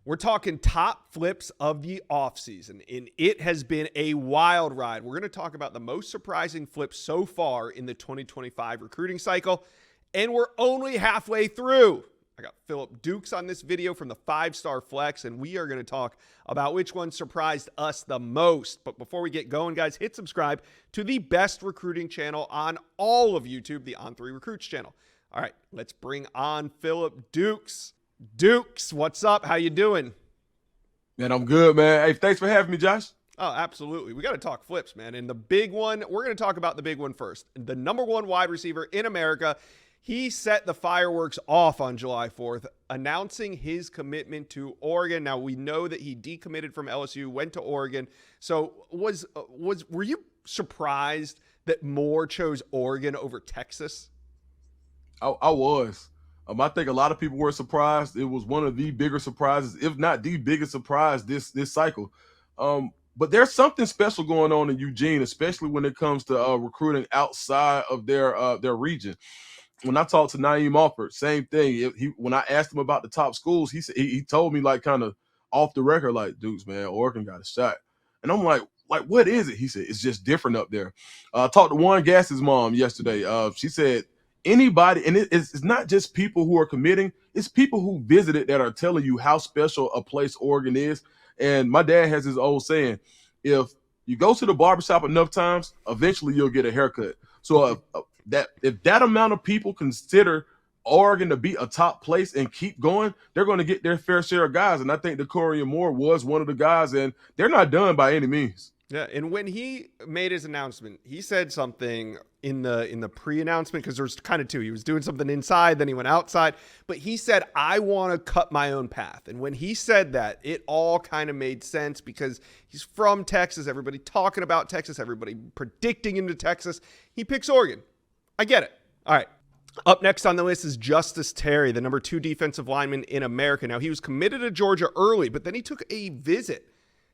We're talking top flips of the offseason, and it has been a wild ride. We're going to talk about the most surprising flips so far in the 2025 recruiting cycle, and we're only halfway through. I got Philip Dukes on this video from the 5-Star Flex, and we are going to talk about which one surprised us the most. But before we get going, guys, hit subscribe to the best recruiting channel on all of YouTube, the On3 Recruits channel. All right, let's bring on Philip Dukes. Dukes, what's up? How you doing? Man, I'm good, man. Hey, thanks for having me, Josh. Oh, absolutely. We got to talk flips, man. And the big one, we're going to talk about the big one first. The number one wide receiver in America, he set the fireworks off on July 4th, announcing his commitment to Oregon. Now, we know that he decommitted from LSU, went to Oregon. So were you surprised that Moore chose Oregon over Texas? I was. I think a lot of people were surprised. It was one of the bigger surprises, if not the biggest surprise this cycle. But there's something special going on in Eugene, especially when it comes to recruiting outside of their region. When I talked to Naeem Alford, same thing. When I asked him about the top schools, he told me like kind of off the record, like, "Dudes, man, Oregon got a shot." And I'm like, what is it? He said, "It's just different up there." I talked to Warren Gass's mom yesterday. She said, anybody, and it's not just people who are committing, it's people who visited that are telling you how special a place Oregon is. And my dad has his old saying, if you go to the barbershop enough times, eventually you'll get a haircut. So if that amount of people consider Oregon to be a top place and keep going, they're going to get their fair share of guys. And I think Decommits Moore was one of the guys, and they're not done by any means. Yeah, and when he made his announcement, he said something in the pre-announcement, because there's kind of two. He was doing something inside, then he went outside. But he said, "I want to cut my own path." And when he said that, it all kind of made sense because he's from Texas. Everybody talking about Texas. Everybody predicting him to Texas. He picks Oregon. I get it. All right. Up next on the list is Justice Terry, the number 2 defensive lineman in America. Now, he was committed to Georgia early, but then he took a visit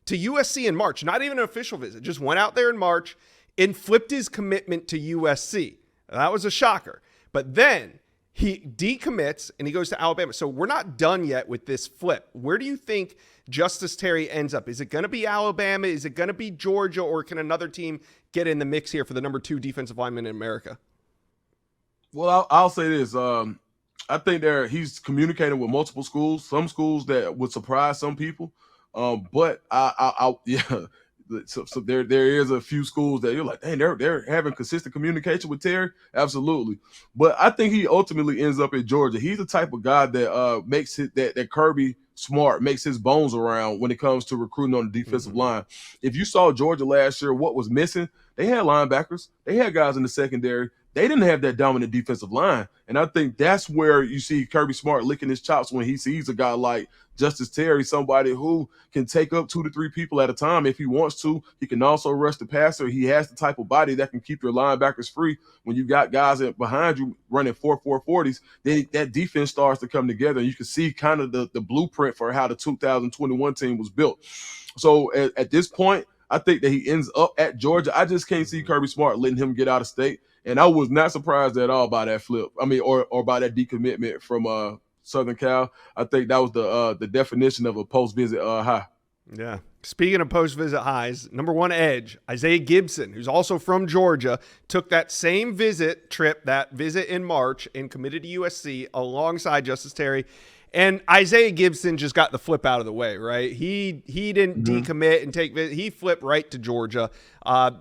to USC in March, not even an official visit, just went out there in March and flipped his commitment to USC. That was a shocker. But then he decommits and he goes to Alabama. So we're not done yet with this flip. Where do you think Justice Terry ends up? Is it going to be Alabama? Is it going to be Georgia? Or can another team get in the mix here for the number 2 defensive lineman in America? Well, I'll say this. I think he's communicating with multiple schools, some schools that would surprise some people. But yeah, so there is a few schools that you're like, dang, they're having consistent communication with Terry. Absolutely. But I think he ultimately ends up in Georgia. He's the type of guy that makes it that Kirby Smart makes his bones around when it comes to recruiting on the defensive line. If you saw Georgia last year, what was missing? They had linebackers. They had guys in the secondary. They didn't have that dominant defensive line. And I think that's where you see Kirby Smart licking his chops when he sees a guy like Justice Terry, somebody who can take up 2 to 3 people at a time if he wants to. He can also rush the passer. He has the type of body that can keep your linebackers free. When you got guys behind you running 4.4 40s, then that defense starts to come together. And you can see kind of the blueprint for how the 2021 team was built. So at this point, I think that he ends up at Georgia. I just can't see Kirby Smart letting him get out of state. And I was not surprised at all by that flip. I mean, or by that decommitment from Southern Cal. I think that was the definition of a post-visit high. Yeah. Speaking of post-visit highs, number 1 edge, Isaiah Gibson, who's also from Georgia, took that same visit in March and committed to USC alongside Justice Terry. And Isaiah Gibson just got the flip out of the way, right? He didn't decommit and he flipped right to Georgia.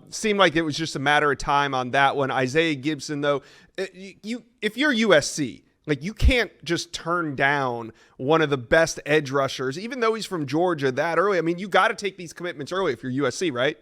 Seemed like it was just a matter of time on that one. Isaiah Gibson, though, if you're USC, like, you can't just turn down one of the best edge rushers, even though he's from Georgia that early. I mean, you got to take these commitments early if you're USC, right?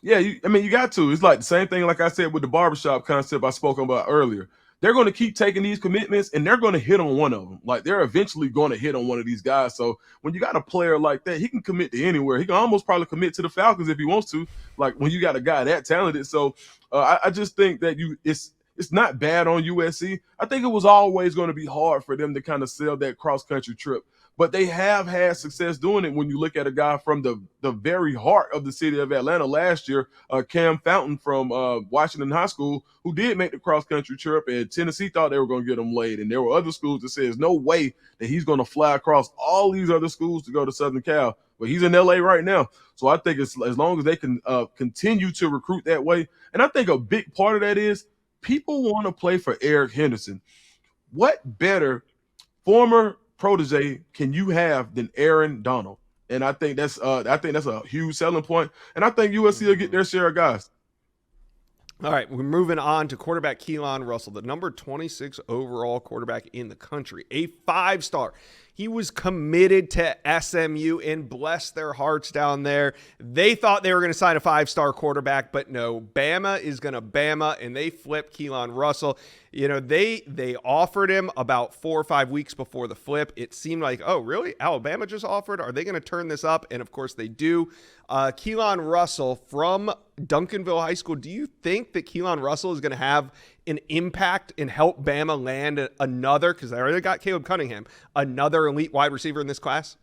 Yeah, you got to. It's like the same thing, like I said, with the barbershop concept I spoke about earlier. They're going to keep taking these commitments, and they're going to hit on one of them. Like, they're eventually going to hit on one of these guys. So when you got a player like that, he can commit to anywhere. He can almost probably commit to the Falcons if he wants to, like when you got a guy that talented. So I just think that it's not bad on USC. I think it was always going to be hard for them to kind of sell that cross-country trip. but they have had success doing it when you look at a guy from the very heart of the city of Atlanta last year, Cam Fountain from Washington High School, who did make the cross-country trip, and Tennessee thought they were going to get him laid. And there were other schools that said there's no way that he's going to fly across all these other schools to go to Southern Cal. But he's in LA right now. So I think as long as they can continue to recruit that way, and I think a big part of that is people want to play for Eric Henderson. What better former protege can you have than Aaron Donald? And I think that's a huge selling point. And I think USC will get their share of guys. All right, we're moving on to quarterback Keelan Russell, the number 26 overall quarterback in the country, a 5-star. He was committed to SMU, and bless their hearts down there. They thought they were going to sign a 5-star quarterback, but no, Bama is going to Bama, and they flipped Keelan Russell. You know, they offered him about 4 or 5 weeks before the flip. It seemed like, oh, really? Alabama just offered? Are they going to turn this up? And, of course, they do. Keelan Russell from Duncanville High School. Do you think that Keelan Russell is going to have an impact and help Bama land another, because they already got Caleb Cunningham, another elite wide receiver in this class?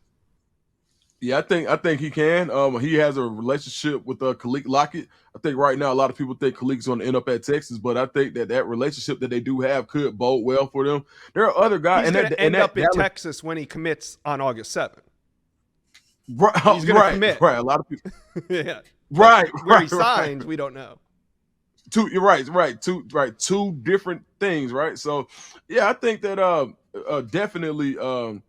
Yeah, I think he can. He has a relationship with Khalid Lockett. I think right now a lot of people think Khalik's going to end up at Texas, but I think that relationship that they do have could bode well for them. There are other guys. He's going to end up in Texas when he commits on August 7th. Right, he's going to commit. Right, a lot of people. Yeah. Right. Where he signs, we don't know. You're right. Two different things, right? So, yeah, I think that definitely Keelan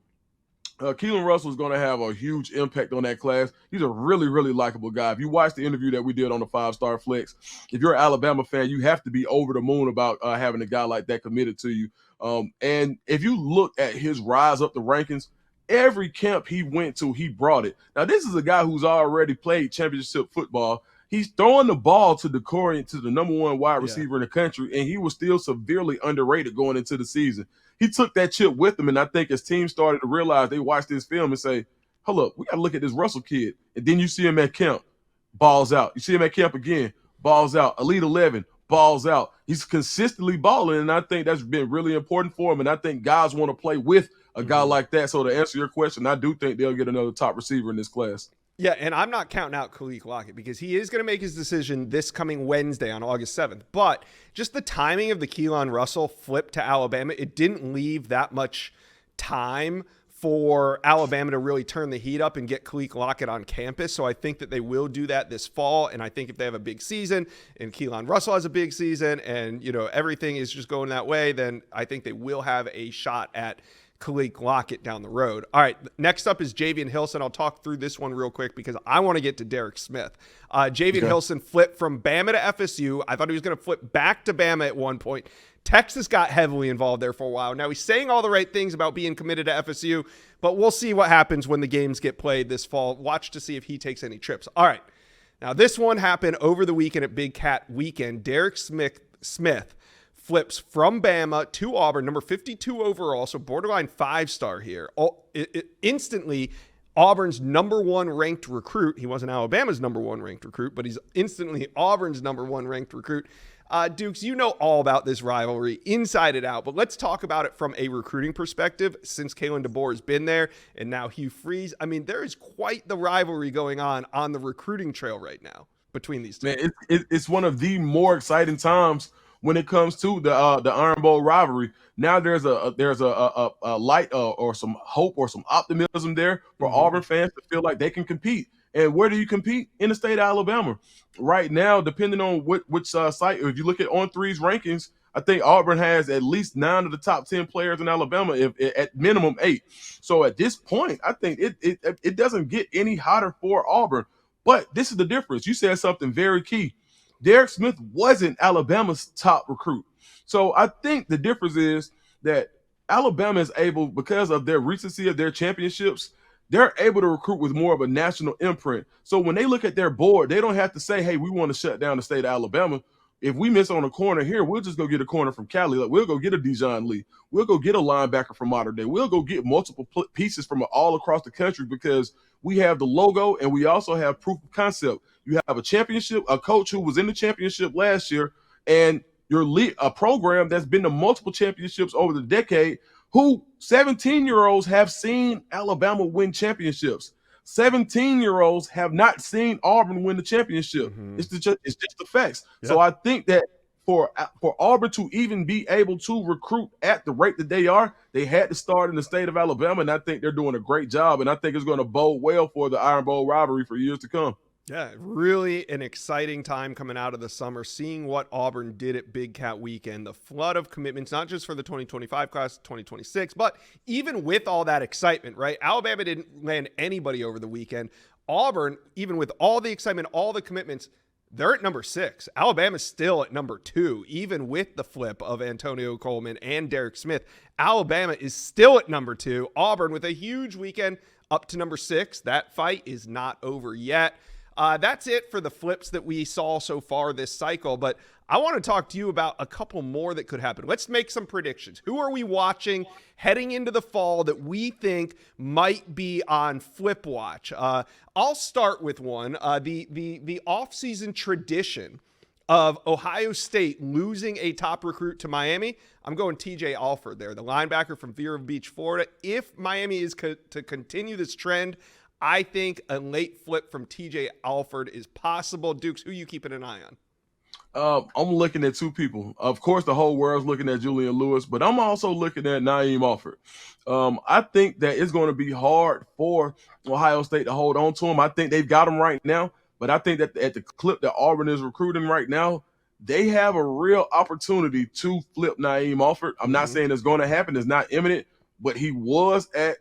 Russell is going to have a huge impact on that class. He's a really, really likable guy. If you watch the interview that we did on the 5-Star Flex, if you're an Alabama fan, you have to be over the moon about having a guy like that committed to you. And if you look at his rise up the rankings, every camp he went to, he brought it. Now, this is a guy who's already played championship football. He's throwing the ball to Decommits, to the number 1 wide receiver in the country, and he was still severely underrated going into the season. He took that chip with him, and I think as teams started to realize, they watched this film and say, hold up, we got to look at this Russell kid. And then you see him at camp, balls out. You see him at camp again, balls out. Elite 11, balls out. He's consistently balling, and I think that's been really important for him, and I think guys want to play with a guy like that. So to answer your question, I do think they'll get another top receiver in this class. Yeah, and I'm not counting out Khalid Lockett because he is going to make his decision this coming Wednesday on August 7th. But just the timing of the Keelan Russell flip to Alabama, it didn't leave that much time for Alabama to really turn the heat up and get Khalid Lockett on campus. So I think that they will do that this fall. And I think if they have a big season and Keelan Russell has a big season and, you know, everything is just going that way, then I think they will have a shot at Khalid Lockett down the road. All right, next up is Javian Hilson. I'll talk through this one real quick because I want to get to Derek Smith. Javian Hilson flipped from Bama to FSU. I thought he was going to flip back to Bama at one point. Texas got heavily involved there for a while. Now he's saying all the right things about being committed to FSU, but we'll see what happens when the games get played this fall. Watch to see if he takes any trips. All right, now this one happened over the weekend at Big Cat Weekend. Derek Smith flips from Bama to Auburn, number 52 overall, so borderline 5-star here. Instantly, Auburn's number 1 ranked recruit. He wasn't Alabama's number 1 ranked recruit, but he's instantly Auburn's number 1 ranked recruit. Dukes, you know all about this rivalry inside and out, but let's talk about it from a recruiting perspective since Kalen DeBoer has been there and now Hugh Freeze. I mean, there is quite the rivalry going on the recruiting trail right now between these two. Man, it's one of the more exciting times when it comes to the Iron Bowl rivalry. Now there's a light or some hope or some optimism there for Auburn fans to feel like they can compete. And where do you compete? In the state of Alabama. Right now, depending on which site, if you look at On3's rankings, I think Auburn has at least 9 of the top 10 players in Alabama, if at minimum 8. So at this point, I think it doesn't get any hotter for Auburn. But this is the difference. You said something very key. Derek Smith wasn't Alabama's top recruit. So I think the difference is that Alabama is able, because of their recency of their championships, they're able to recruit with more of a national imprint. So when they look at their board, they don't have to say, hey, we want to shut down the state of Alabama. If we miss on a corner here, we'll just go get a corner from Cali. Like, we'll go get a Dijon Lee. We'll go get a linebacker from Modern Day. We'll go get multiple pieces from all across the country because we have the logo and we also have proof of concept. You have a championship, a coach who was in the championship last year, and a program that's been to multiple championships over the decade who 17-year-olds have seen Alabama win championships. 17-year-olds have not seen Auburn win the championship. Mm-hmm. It's just the facts. Yeah. So I think that for Auburn to even be able to recruit at the rate that they are, they had to start in the state of Alabama, and I think they're doing a great job, and I think it's going to bode well for the Iron Bowl rivalry for years to come. Yeah, really an exciting time coming out of the summer, seeing what Auburn did at Big Cat Weekend, the flood of commitments, not just for the 2025 class, 2026, but even with all that excitement, right? Alabama didn't land anybody over the weekend. Auburn, even with all the excitement, all the commitments, they're at number 6. Alabama's still at number 2, even with the flip of Antonio Coleman and Derek Smith. Alabama is still at number 2. Auburn with a huge weekend up to number 6. That fight is not over yet. That's it for the flips that we saw so far this cycle, but I want to talk to you about a couple more that could happen. Let's make some predictions. Who are we watching heading into the fall that we think might be on flip watch? I'll start with one. The offseason tradition of Ohio State losing a top recruit to Miami. I'm going TJ Alford there, the linebacker from Vero Beach, Florida. If Miami is to continue this trend, I think a late flip from TJ Alford is possible. Dukes, who are you keeping an eye on? I'm looking at two people. Of course, the whole world's looking at Julian Lewis, but I'm also looking at Naeem Alford. I think that it's going to be hard for Ohio State to hold on to him. I think they've got him right now, but I think that at the clip that Auburn is recruiting right now, they have a real opportunity to flip Naeem Alford. I'm not saying it's going to happen. It's not imminent, but he was at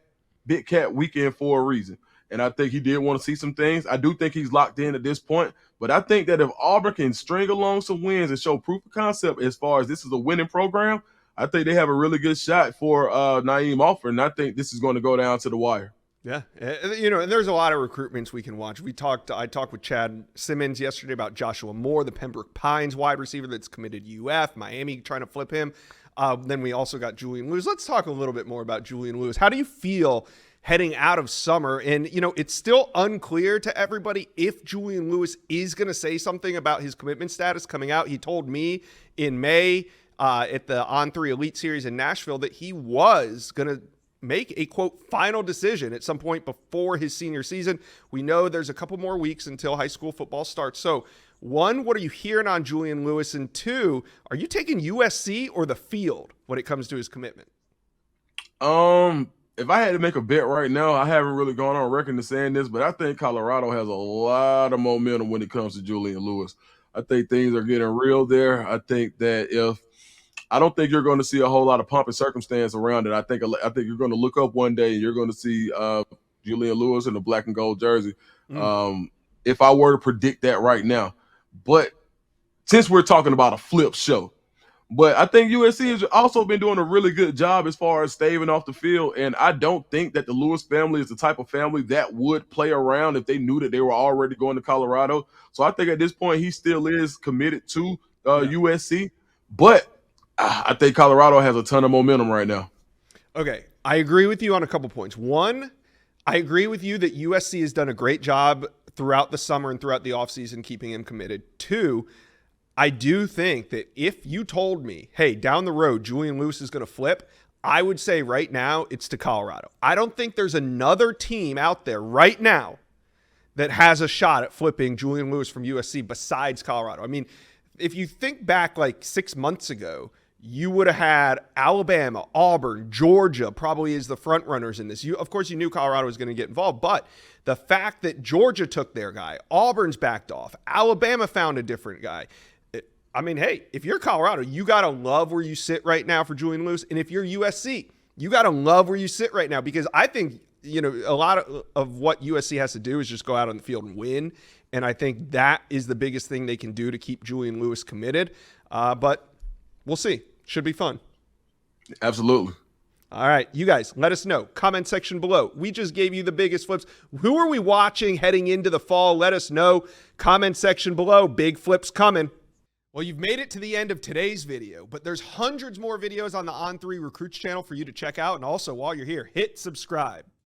Big Cat Weekend for a reason. And I think he did want to see some things. I do think he's locked in at this point. But I think that if Auburn can string along some wins and show proof of concept as far as this is a winning program, I think they have a really good shot for Naeem Alford. And I think this is going to go down to the wire. Yeah. And there's a lot of recruitments we can watch. I talked with Chad Simmons yesterday about Joshua Moore, the Pembroke Pines wide receiver that's committed UF, Miami trying to flip him. Then we also got Julian Lewis. Let's talk a little bit more about Julian Lewis. How do you feel heading out of summer? And, it's still unclear to everybody if Julian Lewis is going to say something about his commitment status coming out. He told me in May at the On3 Elite Series in Nashville that he was going to make a, quote, final decision at some point before his senior season. We know there's a couple more weeks until high school football starts. So, one, what are you hearing on Julian Lewis? And two, are you taking USC or the field when it comes to his commitment? If I had to make a bet right now, I haven't really gone on record to saying this, but I think Colorado has a lot of momentum when it comes to Julian Lewis. I think things are getting real there. I think that I don't think you're going to see a whole lot of pomp and circumstance around it. I think you're going to look up one day and you're going to see Julian Lewis in the black and gold jersey. If I were to predict that right now, but since we're talking about a flip show, but I think USC has also been doing a really good job as far as staving off the field. And I don't think that the Lewis family is the type of family that would play around if they knew that they were already going to Colorado. So I think at this point, he still is committed to USC. But I think Colorado has a ton of momentum right now. Okay. I agree with you on a couple points. One, I agree with you that USC has done a great job throughout the summer and throughout the offseason keeping him committed. Two, I do think that if you told me, hey, down the road, Julian Lewis is going to flip, I would say right now it's to Colorado. I don't think there's another team out there right now that has a shot at flipping Julian Lewis from USC besides Colorado. I mean, if you think back like 6 months ago, you would have had Alabama, Auburn, Georgia probably as the front runners in this. Of course, you knew Colorado was going to get involved, but the fact that Georgia took their guy, Auburn's backed off, Alabama found a different guy. I mean, hey, if you're Colorado, you got to love where you sit right now for Julian Lewis. And if you're USC, you got to love where you sit right now because I think, a lot of what USC has to do is just go out on the field and win. And I think that is the biggest thing they can do to keep Julian Lewis committed. But we'll see. Should be fun. Absolutely. All right, you guys, let us know. Comment section below. We just gave you the biggest flips. Who are we watching heading into the fall? Let us know. Comment section below. Big flips coming. Well, you've made it to the end of today's video, but there's hundreds more videos on the On3 Recruits channel for you to check out. And also, while you're here, hit subscribe.